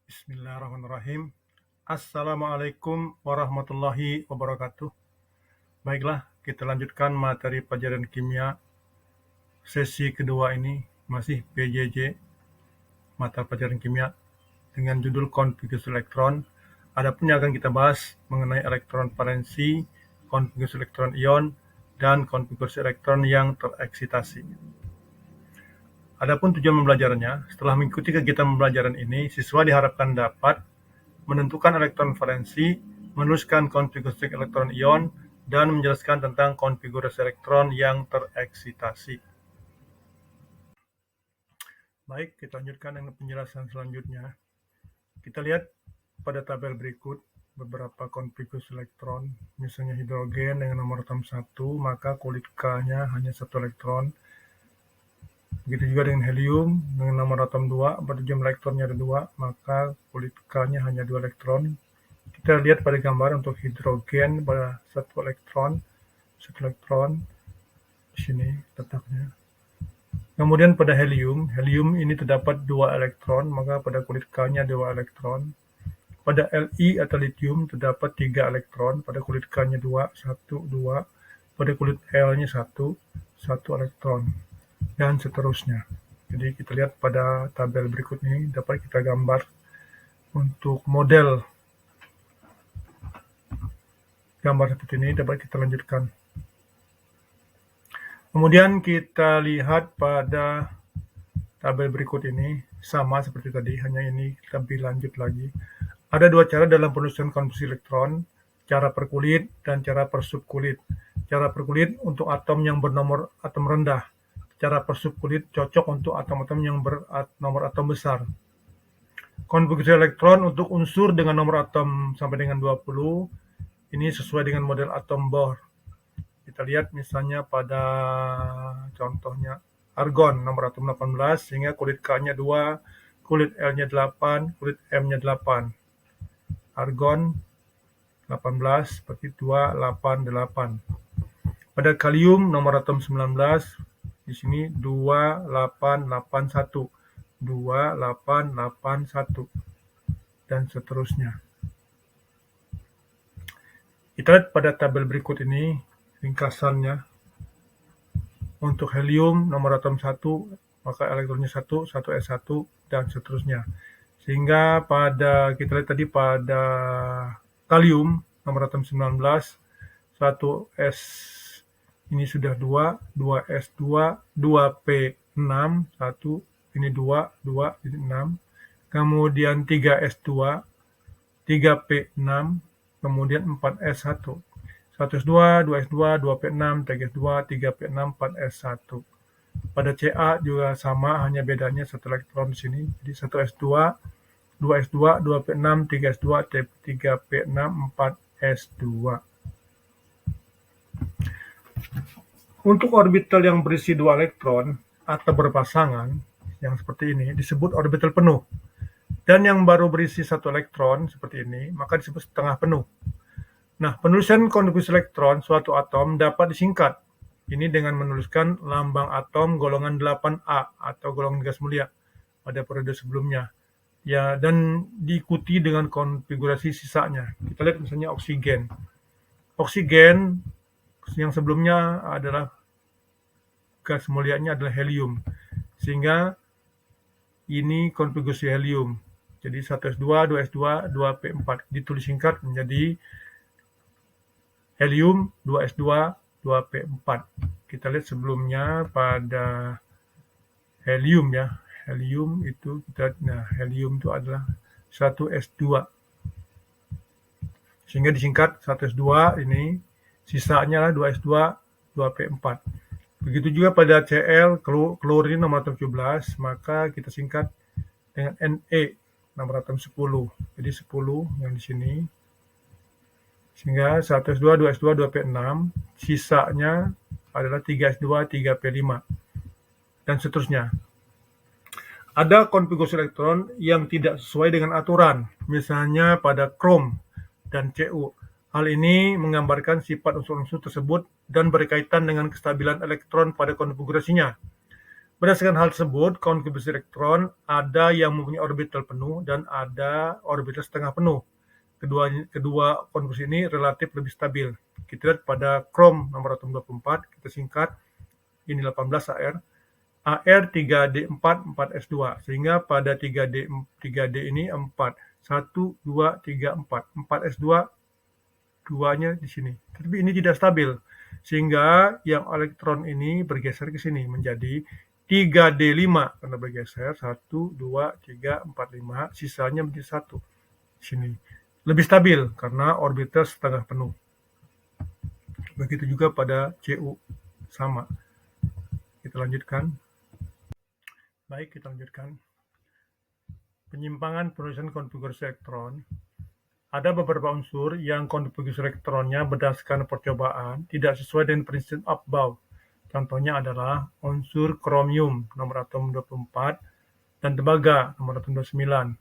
Bismillahirrahmanirrahim. Assalamualaikum warahmatullahi wabarakatuh. Baiklah, kita lanjutkan materi pelajaran kimia sesi kedua ini, masih PJJ, mata pelajaran kimia, dengan judul konfigurasi elektron. Adapun yang akan kita bahas mengenai elektron valensi, konfigurasi elektron ion, dan konfigurasi elektron yang tereksitasi. Adapun tujuan pembelajarannya, setelah mengikuti kegiatan pembelajaran ini, siswa diharapkan dapat menentukan elektron valensi, menuliskan konfigurasi elektron ion, dan menjelaskan tentang konfigurasi elektron yang tereksitasi. Baik, kita lanjutkan dengan penjelasan selanjutnya. Kita lihat pada tabel berikut beberapa konfigurasi elektron, misalnya hidrogen dengan nomor atom 1, maka kulit K-nya hanya 1 elektron. Begitu juga dengan helium dengan nomor atom 2, pada jumlah elektronnya ada 2, maka kulit K-nya hanya 2 elektron. Kita lihat pada gambar untuk hidrogen pada 1 elektron di sini letaknya. Kemudian pada helium ini terdapat 2 elektron, maka pada kulit K-nya 2 elektron. Pada Li atau lithium terdapat 3 elektron, pada kulit K-nya 2, 1, 2, pada kulit L-nya 1 elektron, dan seterusnya. Jadi kita lihat pada tabel berikut ini dapat kita gambar untuk model gambar seperti ini dapat kita lanjutkan. Kemudian kita lihat pada tabel berikut ini sama seperti tadi, hanya ini lebih lanjut lagi. Ada 2 cara dalam penulisan konfigurasi elektron, cara per kulit dan cara per subkulit. Cara per kulit untuk atom yang bernomor atom rendah. Cara per subkulit cocok untuk atom-atom yang bernomor atom besar. Konfigurasi elektron untuk unsur dengan nomor atom sampai dengan 20, ini sesuai dengan model atom Bohr. Kita lihat misalnya pada contohnya argon nomor atom 18, sehingga kulit K-nya 2, kulit L-nya 8, kulit M-nya 8. Argon 18 seperti 288. Pada kalium nomor atom 19, di sini 2881, 2881, dan seterusnya. Kita lihat pada tabel berikut ini ringkasannya. Untuk helium nomor atom 1, maka elektronnya 1, 1s1, dan seterusnya. Sehingga kita lihat tadi pada kalium nomor atom 19, 1s ini sudah 2, 2s2, 2p6, 1, ini 2, jadi 6. Kemudian 3s2, 3p6, kemudian 4s1. 1s2, 2s2, 2p6, 3s2, 3p6, 4s1. Pada Ca juga sama, hanya bedanya 1 elektron di sini. Jadi 1s2, 2s2, 2p6, 3s2, 3p6, 4s2. Untuk orbital yang berisi 2 elektron atau berpasangan, yang seperti ini, disebut orbital penuh. Dan yang baru berisi 1 elektron, seperti ini, maka disebut setengah penuh. Nah, penulisan konfigurasi elektron suatu atom dapat disingkat. Ini dengan menuliskan lambang atom golongan 8A atau golongan gas mulia pada periode sebelumnya. Ya, dan diikuti dengan konfigurasi sisanya. Kita lihat misalnya oksigen. Oksigen yang sebelumnya adalah gas mulianya adalah helium. Sehingga ini konfigurasi helium. Jadi 1s2, 2s2, 2p4 ditulis singkat menjadi helium 2s2, 2p4. Kita lihat sebelumnya pada helium ya. Helium itu helium itu adalah 1s2. Sehingga disingkat 1s2 ini, sisanya lah 2s2, 2p4. Begitu juga pada Cl, klorin nomor atom 17, maka kita singkat dengan Ne nomor atom 10. Jadi 10 yang di sini. Sehingga 1s2, 2s2, 2p6, sisanya adalah 3s2, 3p5, dan seterusnya. Ada konfigurasi elektron yang tidak sesuai dengan aturan, misalnya pada krom dan Cu. Hal ini menggambarkan sifat unsur-unsur tersebut dan berkaitan dengan kestabilan elektron pada konfigurasinya. Berdasarkan hal tersebut, konfigurasi elektron ada yang mempunyai orbital penuh dan ada orbital setengah penuh. Kedua konfigurasi ini relatif lebih stabil. Kita lihat pada Krom nomor atom 24, kita singkat, ini 18 AR, AR 3D4, 4S2, sehingga pada 3D ini 4, 1, 2, 3, 4, 4S2, 2-nya di sini. Tapi ini tidak stabil, sehingga yang elektron ini bergeser ke sini menjadi 3D5 karena bergeser 1, 2, 3, 4, 5, sisanya menjadi 1 di sini. Lebih stabil karena orbital setengah penuh. Begitu juga pada Cu, sama. Kita lanjutkan. Baik, kita lanjutkan. Penyimpangan penulisan konfigurasi elektron. Ada beberapa unsur yang konfigurasi elektronnya berdasarkan percobaan tidak sesuai dengan prinsip Aufbau. Contohnya adalah unsur kromium nomor atom 24 dan tembaga nomor atom 29.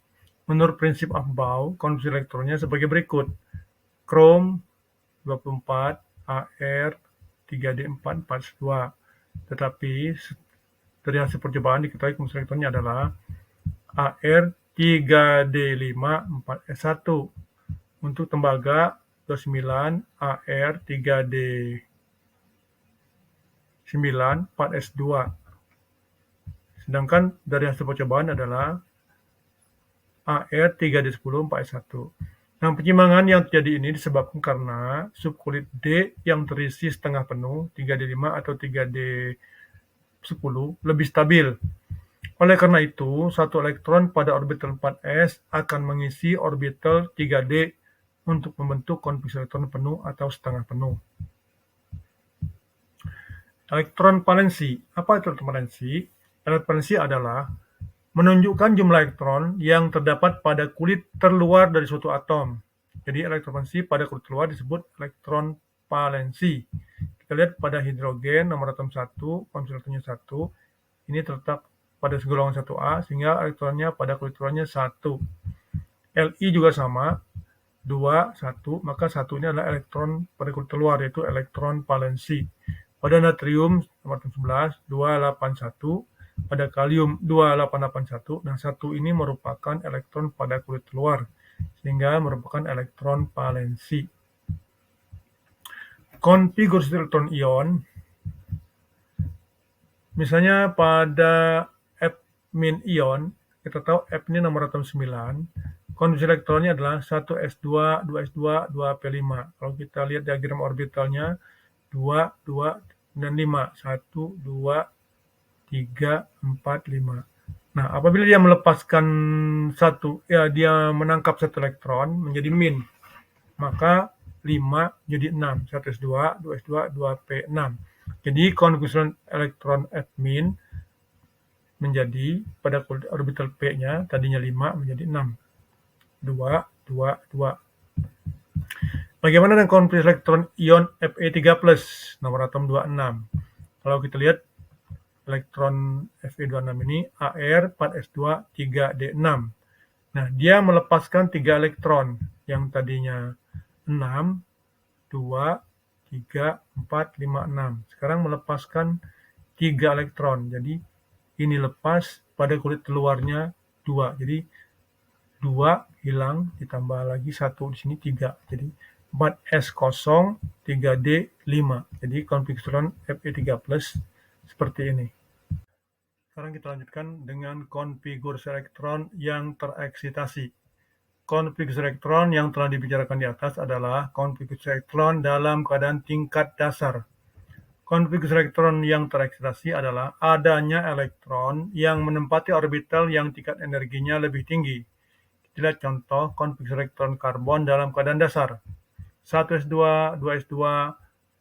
Menurut prinsip Aufbau, konfigurasi elektronnya sebagai berikut. Krom 24, AR 3D4, 4S2. Tetapi dari hasil percobaan diketahui konfigurasi elektronnya adalah AR 3D5, 4S1. Untuk tembaga 29, AR 3D9, 4S2. Sedangkan dari hasil percobaan adalah AR 3D10, 4S1. Nah, penyimpangan yang terjadi ini disebabkan karena subkulit D yang terisi setengah penuh, 3D5 atau 3D10, lebih stabil. Oleh karena itu, satu elektron pada orbital 4s akan mengisi orbital 3d untuk membentuk konfigurasi elektron penuh atau setengah penuh. Elektron valensi. Apa itu elektron valensi? Elektron valensi adalah menunjukkan jumlah elektron yang terdapat pada kulit terluar dari suatu atom. Jadi elektron valensi pada kulit terluar disebut elektron valensi. Kita lihat pada hidrogen nomor atom 1, konfigurasi elektronnya 1, ini terletak pada segolongan 1A, sehingga elektronnya pada kulit luarnya 1. Li juga sama, 2, 1, maka 1 ini adalah elektron pada kulit luar, yaitu elektron valensi. Pada natrium nomor 11, 281, pada kalium 2881, nah 1 ini merupakan elektron pada kulit luar, sehingga merupakan elektron valensi. Konfigurasi elektron ion, misalnya pada F- ion, kita tahu F ini nomor atom 9, konfigurasi elektronnya adalah 1s2, 2s2, 2p5. Kalau kita lihat diagram orbitalnya, 2, 2, dan 5. 1, 2, 3, 4, 5. Nah, apabila dia melepaskan satu, ya dia menangkap satu elektron menjadi min, maka 5 jadi 6. 1s2, 2s2, 2p6. Jadi konfigurasi elektron F- menjadi pada orbital P-nya tadinya 5 menjadi 6. 2, 2, 2. Bagaimana dengan konfigurasi elektron ion Fe3+, nomor atom 26? Kalau kita lihat elektron Fe26 ini AR 4s2 3d6. Nah, dia melepaskan 3 elektron yang tadinya 6, 2, 3, 4, 5, 6. Sekarang melepaskan 3 elektron. Jadi ini lepas pada kulit luarnya 2. Jadi 2 hilang, ditambah lagi 1 di sini 3. Jadi 4s0, 3d5. Jadi konfigurasi Fe3+ seperti ini. Sekarang kita lanjutkan dengan konfigurasi elektron yang tereksitasi. Konfigurasi elektron yang telah dibicarakan di atas adalah konfigurasi elektron dalam keadaan tingkat dasar. Konfigurasi elektron yang tereksitasi adalah adanya elektron yang menempati orbital yang tingkat energinya lebih tinggi. Kita lihat contoh konfigurasi elektron karbon dalam keadaan dasar. 1s2, 2s2,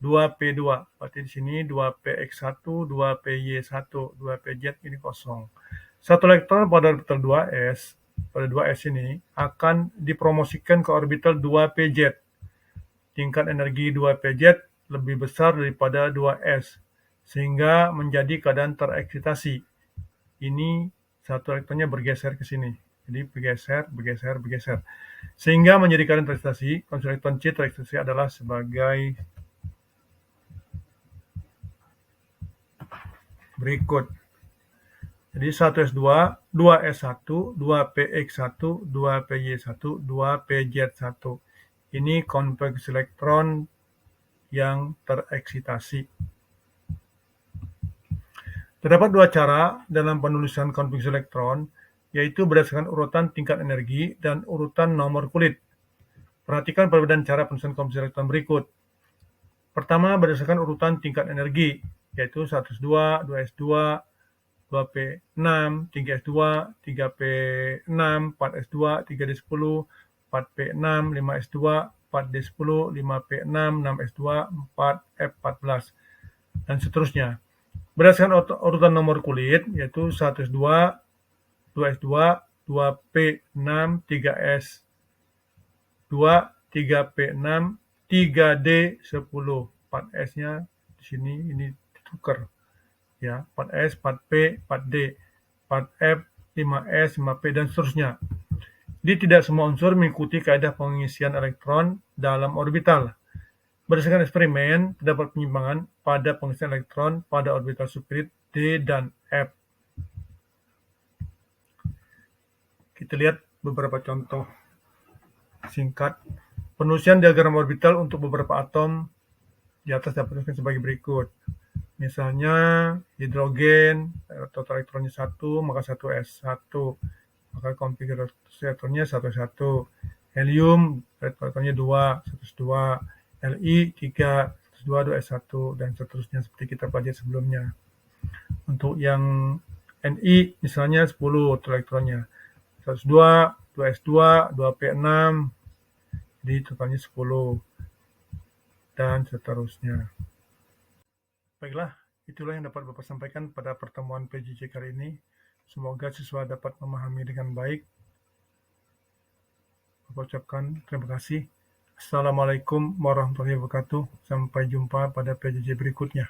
2p2. Berarti di sini 2px1, 2py1, 2pz ini kosong. Satu elektron pada orbital 2s, pada 2s ini akan dipromosikan ke orbital 2pz. Tingkat energi 2pz lebih besar daripada 2s, sehingga menjadi keadaan tereksitasi. Ini satu elektronnya bergeser ke sini. Jadi bergeser, bergeser, bergeser. Sehingga menjadi keadaan tereksitasi. Konfigurasi elektron C tereksitasi adalah sebagai berikut. Jadi 1s2, 2s1, 2px1, 2py1, 2pz1. Ini kompleks elektron yang tereksitasi. Terdapat dua cara dalam penulisan kompleks elektron, yaitu berdasarkan urutan tingkat energi dan urutan nomor kulit. Perhatikan perbedaan cara penulisan kompleks elektron berikut. Pertama, berdasarkan urutan tingkat energi, yaitu 1s2, 2s2, 2p6, 3s2, 3p6, 4s2, 3d10, 4p6, 5s2, 4d10, 5p6, 6s2, 4f14, dan seterusnya. Berdasarkan urutan nomor kulit, yaitu 1s2, 2s2, 2p6, 3s2, 3p6, 3d10. 4s-nya di sini ini ditukar. Ya, 4s, 4p, 4d, 4f, 5s, 5p, dan seterusnya. Jadi tidak semua unsur mengikuti kaidah pengisian elektron dalam orbital. Berdasarkan eksperimen, terdapat penyimpangan pada pengisian elektron pada orbital subkrit D dan F. Kita lihat beberapa contoh singkat. Penulisan diagram orbital untuk beberapa atom di atas dapat dituliskan sebagai berikut. Misalnya hidrogen, total elektronnya 1, maka 1s1, maka konfigurasi elektronnya 1s1. Helium, elektronnya 2, 1s2. Li 3, 1s2, 2s1, dan seterusnya seperti kita pelajari sebelumnya. Untuk yang Ni misalnya 10 elektronnya, 1s2, 2s2, 2p6, jadi totalnya 10, dan seterusnya. Baiklah, itulah yang dapat Bapak sampaikan pada pertemuan PJJ kali ini. Semoga siswa dapat memahami dengan baik. Bapak ucapkan terima kasih. Assalamualaikum warahmatullahi wabarakatuh. Sampai jumpa pada PJJ berikutnya.